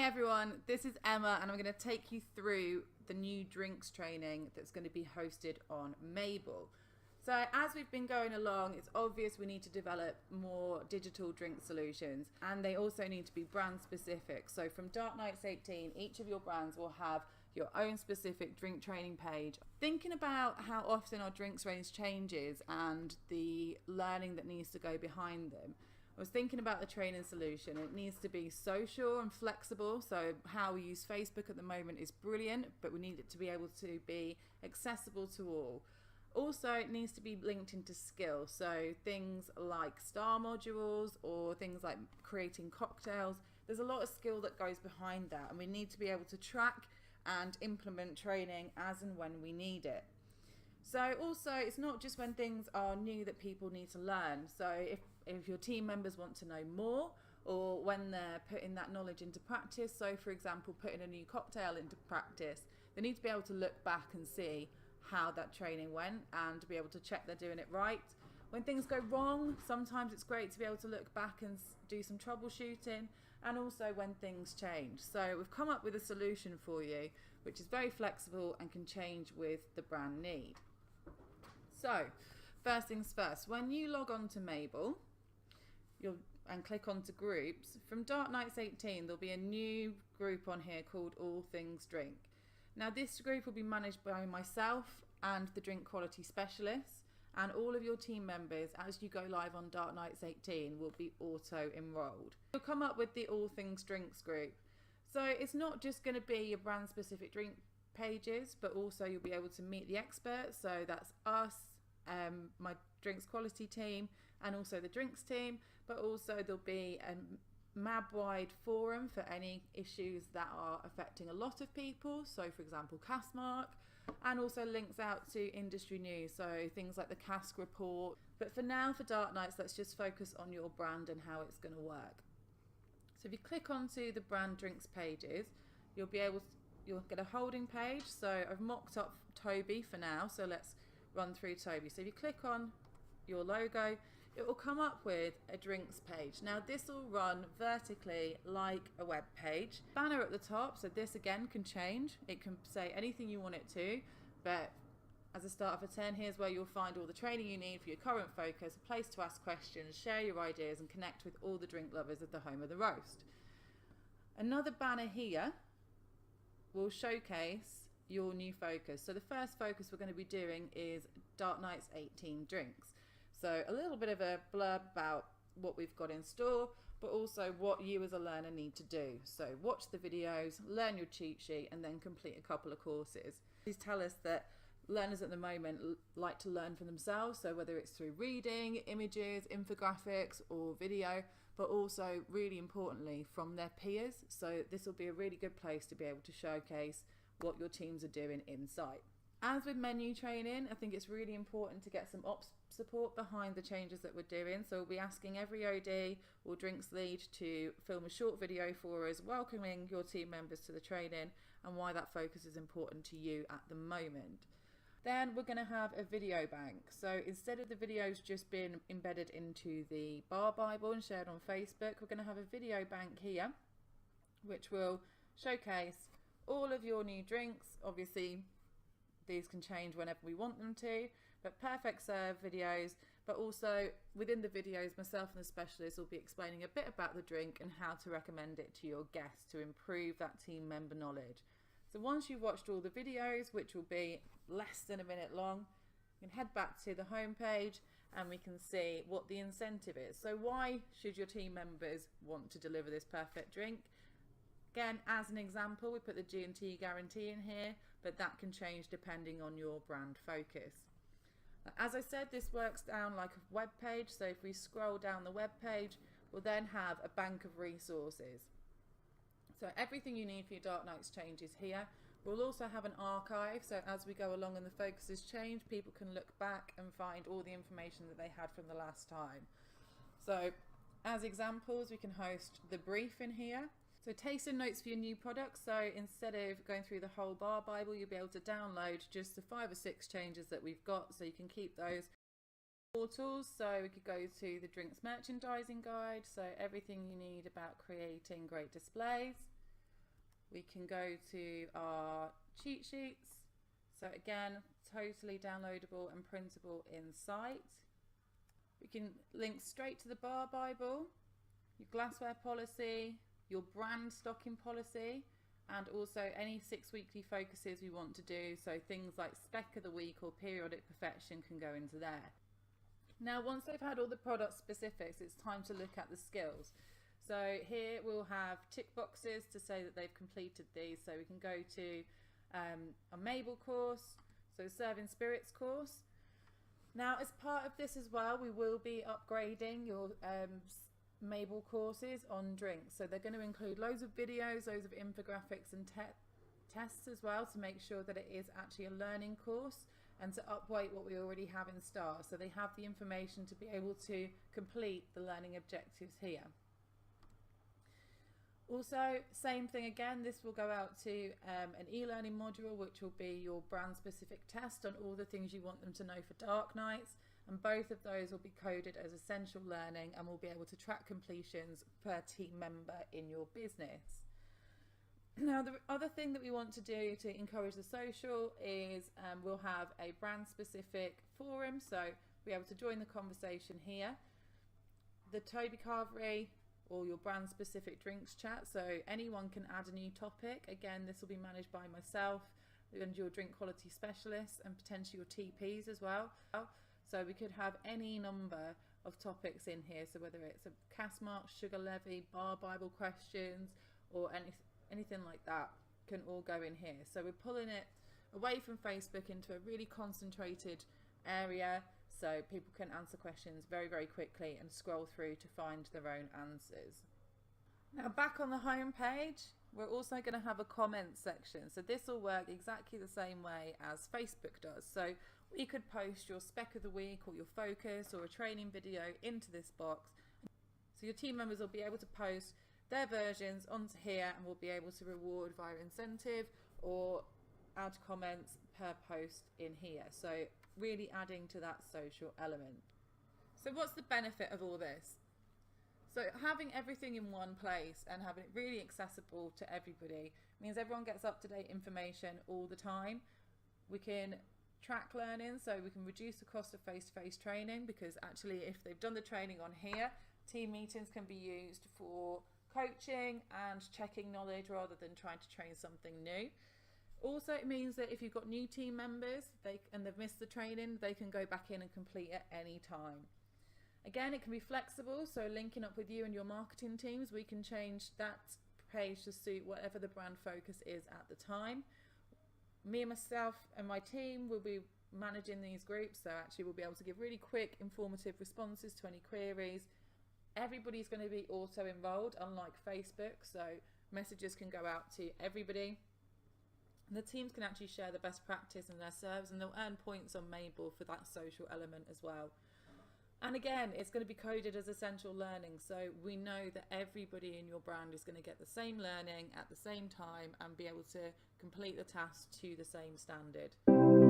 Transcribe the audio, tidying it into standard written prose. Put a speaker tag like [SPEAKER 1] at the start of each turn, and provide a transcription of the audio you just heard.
[SPEAKER 1] everyone, this is Emma and I'm going to take you through the new drinks training that's going to be hosted on Mable. So as we've been going along, it's obvious we need to develop more digital drink solutions, and they also need to be brand specific. So from Dark Nights 18, each of your brands will have your own specific drink training page. Thinking about how often our drinks range changes and the learning that needs to go behind them, I was thinking about the training solution. It needs to be social and flexible. So how we use Facebook at the moment is brilliant, but we need it to be able to be accessible to all. Also, it needs to be linked into skills. So things like star modules or things like creating cocktails. There's a lot of skill that goes behind that, and we need to be able to track and implement training as and when we need it. So also, it's not just when things are new that people need to learn. So if your team members want to know more, or when they're putting that knowledge into practice, so for example, putting a new cocktail into practice, they need to be able to look back and see how that training went and to be able to check they're doing it right. When things go wrong, sometimes it's great to be able to look back and do some troubleshooting, and also when things change. So we've come up with a solution for you which is very flexible and can change with the brand need. So first things first, when you log on to Mable and click onto groups, from Dark Nights 18 there'll be a new group on here called All Things Drink. Now this group will be managed by myself and the drink quality specialists, and all of your team members as you go live on Dark Nights 18 will be auto enrolled. You'll come up with the All Things Drinks group. So it's not just going to be your brand specific drink pages, but also you'll be able to meet the experts. So that's us, my drinks quality team, and also the drinks team, but also there'll be a MAB-wide forum for any issues that are affecting a lot of people, so for example Caskmark, and also links out to industry news, so things like the Cask report. But for now, for Dark Nights, let's just focus on your brand and how it's going to work. So if you click onto the brand drinks pages, you'll get a holding page. So I've mocked up Toby for now, so let's run through Toby. So if you click on your logo, it will come up with a drinks page. Now this will run vertically like a web page. Banner at the top, so this again can change. It can say anything you want it to, but as a starter for 10, here's where you'll find all the training you need for your current focus, a place to ask questions, share your ideas, and connect with all the drink lovers of the home of the roast. Another banner here will showcase your new focus. So the first focus we're going to be doing is Dark Nights 18 drinks. So a little bit of a blurb about what we've got in store, but also what you as a learner need to do. So watch the videos, learn your cheat sheet, and then complete a couple of courses. These tell us that learners at the moment like to learn for themselves, so whether it's through reading, images, infographics, or video, but also really importantly from their peers. So this will be a really good place to be able to showcase what your teams are doing in sight. As with menu training, I think it's really important to get some ops support behind the changes that we're doing. So we'll be asking every OD or drinks lead to film a short video for us, welcoming your team members to the training and why that focus is important to you at the moment. Then we're going to have a video bank. So instead of the videos just being embedded into the bar Bible and shared on Facebook, we're going to have a video bank here, which will showcase all of your new drinks. Obviously, these can change whenever we want them to, but perfect serve videos, but also within the videos, myself and the specialist will be explaining a bit about the drink and how to recommend it to your guests to improve that team member knowledge. So once you've watched all the videos, which will be less than a minute long, you can head back to the home page and we can see what the incentive is. So why should your team members want to deliver this perfect drink? Again, as an example, we put the G&T guarantee in here, but that can change depending on your brand focus. As I said, this works down like a web page. So if we scroll down the web page, we'll then have a bank of resources. So everything you need for your Dark Nights changes here. We'll also have an archive, so as we go along and the focuses change, people can look back and find all the information that they had from the last time. So as examples, we can host the brief in here. So tasting notes for your new products. So instead of going through the whole bar Bible, you'll be able to download just the 5 or 6 changes that we've got, so you can keep those. Portals, so we could go to the drinks merchandising guide, so everything you need about creating great displays. We can go to our cheat sheets. So again, totally downloadable and printable in sight. We can link straight to the bar Bible, your glassware policy, your brand stocking policy, and also any 6 weekly focuses we want to do. So things like spec of the week or periodic perfection can go into there. Now, once they've had all the product specifics, it's time to look at the skills. So here we'll have tick boxes to say that they've completed these. So we can go to a Mabel course, so Serving Spirits course. Now, as part of this as well, we will be upgrading your Mabel courses on drinks. So they're going to include loads of videos, loads of infographics and tests as well, to make sure that it is actually a learning course and to upweight what we already have in STAR. So they have the information to be able to complete the learning objectives here. Also, same thing again, this will go out to an e-learning module, which will be your brand specific test on all the things you want them to know for Dark Nights, and both of those will be coded as essential learning and will be able to track completions per team member in your business. Now, the other thing that we want to do to encourage the social is we'll have a brand specific forum, so be able to join the conversation here. The Toby Carvery or your brand specific drinks chat, so anyone can add a new topic. Again, this will be managed by myself and your drink quality specialists and potentially your TPs as well. So we could have any number of topics in here, so whether it's a cask mark, sugar levy, bar Bible questions, or anything like that can all go in here. So we're pulling it away from Facebook into a really concentrated area, so people can answer questions very, very quickly and scroll through to find their own answers. Now, back on the home page, we're also going to have a comment section. So this will work exactly the same way as Facebook does. So we could post your spec of the week or your focus or a training video into this box. So your team members will be able to post their versions onto here, and we'll be able to reward via incentive or add comments per post in here. So really adding to that social element. So what's the benefit of all this? So having everything in one place and having it really accessible to everybody means everyone gets up-to-date information all the time. We can track learning, so we can reduce the cost of face-to-face training, because actually if they've done the training on here, team meetings can be used for coaching and checking knowledge rather than trying to train something new. Also, it means that if you've got new team members and they've missed the training, they can go back in and complete at any time. Again, it can be flexible, so linking up with you and your marketing teams, we can change that page to suit whatever the brand focus is at the time. Me and myself and my team will be managing these groups, so actually we'll be able to give really quick, informative responses to any queries. Everybody's going to be auto enrolled, unlike Facebook, so messages can go out to everybody. And the teams can actually share the best practice in their serves, and they'll earn points on Mabel for that social element as well. And again, it's going to be coded as essential learning, so we know that everybody in your brand is going to get the same learning at the same time and be able to complete the task to the same standard.